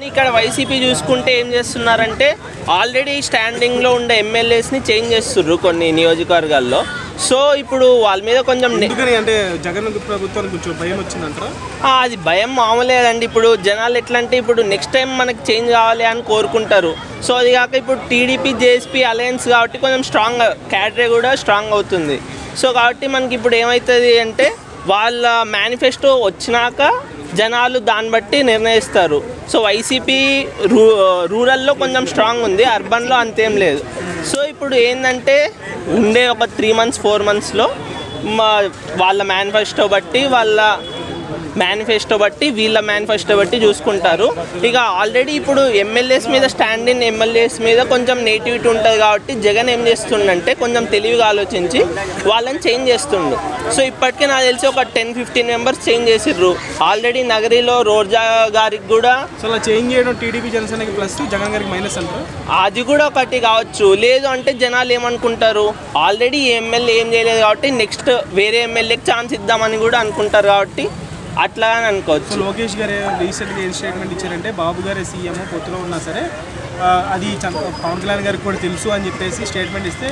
ఇక్కడ వైసీపీ చూసుకుంటే ఏం చేస్తున్నారంటే ఆల్రెడీ స్టాండింగ్లో ఉండే ఎమ్మెల్యేస్ని చేంజ్ చేస్తుర్రు కొన్ని నియోజకవర్గాల్లో. సో ఇప్పుడు వాళ్ళ మీద కొంచెం అంటే జగన్ ప్రభుత్వానికి కొంచెం భయం వచ్చిందంటారా? అది భయం మామూలేదండి. ఇప్పుడు జనాలు ఎట్లా అంటే ఇప్పుడు నెక్స్ట్ టైం మనకి చేంజ్ కావాలి అని కోరుకుంటారు. సో అది కాక ఇప్పుడు టీడీపీ జేఎస్పీ అలయన్స్ కాబట్టి కొంచెం స్ట్రాంగ్ క్యాడరే కూడా స్ట్రాంగ్ అవుతుంది. సో కాబట్టి మనకి ఇప్పుడు ఏమవుతుంది అంటే వాళ్ళ మేనిఫెస్టో వచ్చినాక జనాలు దాన్ని బట్టి నిర్ణయిస్తారు. సో వైసీపీ రూరల్లో కొంచెం స్ట్రాంగ్ ఉంది, అర్బన్లో అంతేం లేదు. సో ఇప్పుడు ఏంటంటే ఉండే ఒక 3 months 4 monthsలో వాళ్ళ మేనిఫెస్టో బట్టి వీళ్ళ మేనిఫెస్టో బట్టి చూసుకుంటారు. ఇక ఆల్రెడీ ఇప్పుడు ఎమ్మెల్యేస్ మీద స్టాండ్ ఇన్ ఎమ్మెల్యేస్ మీద కొంచెం నెగిటివిటీ ఉంటుంది కాబట్టి జగన్ ఏం చేస్తుండంటే కొంచెం తెలివిగా ఆలోచించి వాళ్ళని చేంజ్ చేస్తుండు. సో ఇప్పటికే నాకు తెలిసి ఒక 10-15 members చేంజ్ చేసిర్రు ఆల్రెడీ. నగరిలో రోజా గారికి కూడా చేంజ్ చేయడం టీడీపీ జనసేనకి ప్లస్ జగన్ గారికి మైనస్ అంటారు. అది కూడా ఒకటి కావచ్చు. లేదు అంటే జనాలు ఏమనుకుంటారు, ఆల్రెడీ ఎమ్మెల్యే ఏం చేయలేదు కాబట్టి నెక్స్ట్ వేరే ఎమ్మెల్యేకి ఛాన్స్ ఇద్దామని కూడా అనుకుంటారు కాబట్టి అట్లా అని అనుకోవచ్చు. లోకేష్ గారు రీసెంట్గా ఏం స్టేట్మెంట్ ఇచ్చారంటే బాబు గారే సీఎం పొత్తులో ఉన్నా సరే అది పవన్ కళ్యాణ్ గారికి కూడా తెలుసు అని చెప్పేసి స్టేట్మెంట్ ఇస్తే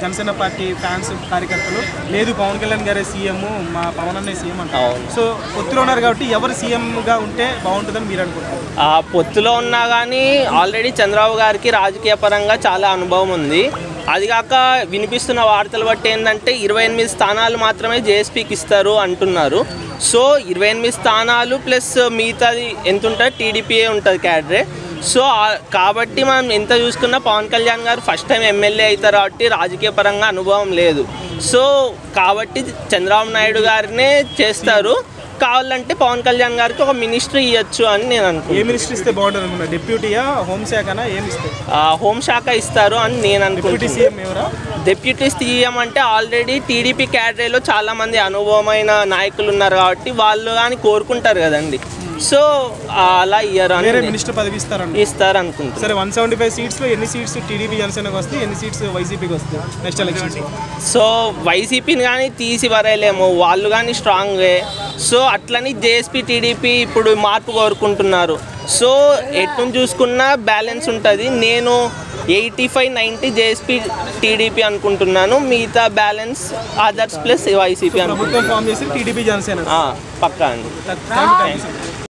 జనసేన పార్టీ ఫ్యాన్స్ కార్యకర్తలు లేదు పవన్ కళ్యాణ్ గారే సీఎం, మా పవన్ అనే సీఎం అంటారు. సో పొత్తులో ఉన్నారు కాబట్టి ఎవరు సీఎంగా ఉంటే బాగుంటుందని మీరు అనుకుంటారు? పొత్తులో ఉన్నా కానీ ఆల్రెడీ చంద్రబాబు గారికి రాజకీయ పరంగా చాలా అనుభవం ఉంది. అది కాక వినిపిస్తున్న వార్తలు బట్టి ఏంటంటే 28 స్థానాలు మాత్రమే జేఎస్పీకి ఇస్తారు అంటున్నారు. సో 28 స్థానాలు ప్లస్ మిగతాది ఎంత ఉంటుంది టీడీపీఏ ఉంటుంది క్యాడరే. సో కాబట్టి మనం ఎంత చూసుకున్నా పవన్ కళ్యాణ్ గారు ఫస్ట్ టైం ఎమ్మెల్యే అవుతారు కాబట్టి రాజకీయ పరంగా అనుభవం లేదు. సో కాబట్టి చంద్రబాబు నాయుడు గారినే చేస్తారు. కావాలంటే పవన్ కళ్యాణ్ గారికి ఒక మినిస్ట్రీ ఇవ్వచ్చు అని నేను అనుకుంటున్నాను. ఏ మినిస్ట్రీ ఇస్తే బాగుంటుంది అనుకున్నా? డిప్యూటీయా, హోంశాఖనా, ఏమి ఇస్తే? హోంశాఖ ఇస్తారు అని నేను అనుకుంటున్నాను. డిప్యూటీ సీఎం అంటే ఆల్రెడీ టీడీపీ క్యాడరేలో చాలామంది అనుభవమైన నాయకులు ఉన్నారు కాబట్టి వాళ్ళు కానీ కోరుకుంటారు కదండి. సో అలా ఇయ్యారు అని మినిస్టర్ పదవి ఇస్తారు అనుకుంటున్నారు. సరే 175 seatsలో ఎన్ని సీట్స్ టీడీపీ జనసేనకు వస్తాయి, ఎన్ని సీట్స్ వైసీపీకి వస్తాయి నెక్స్ట్ ఎలక్షన్? సో వైసీపీని కానీ తీసి వరేలేము, వాళ్ళు కానీ స్ట్రాంగే. సో అట్లని జేఎస్పీ టీడీపీ ఇప్పుడు మార్పు కోరుకుంటున్నారు. సో ఎటు చూసుకున్నా బ్యాలెన్స్ ఉంటుంది. నేను 85-90 జేఎస్పీ టీడీపీ అనుకుంటున్నాను, మిగతా బ్యాలెన్స్ అదర్స్ ప్లస్ వైసీపీ అనుకుంటున్నాను. ప్రభుత్వం ఫామ్ చేసి టీడీపీ జనసేన పక్కా అండి.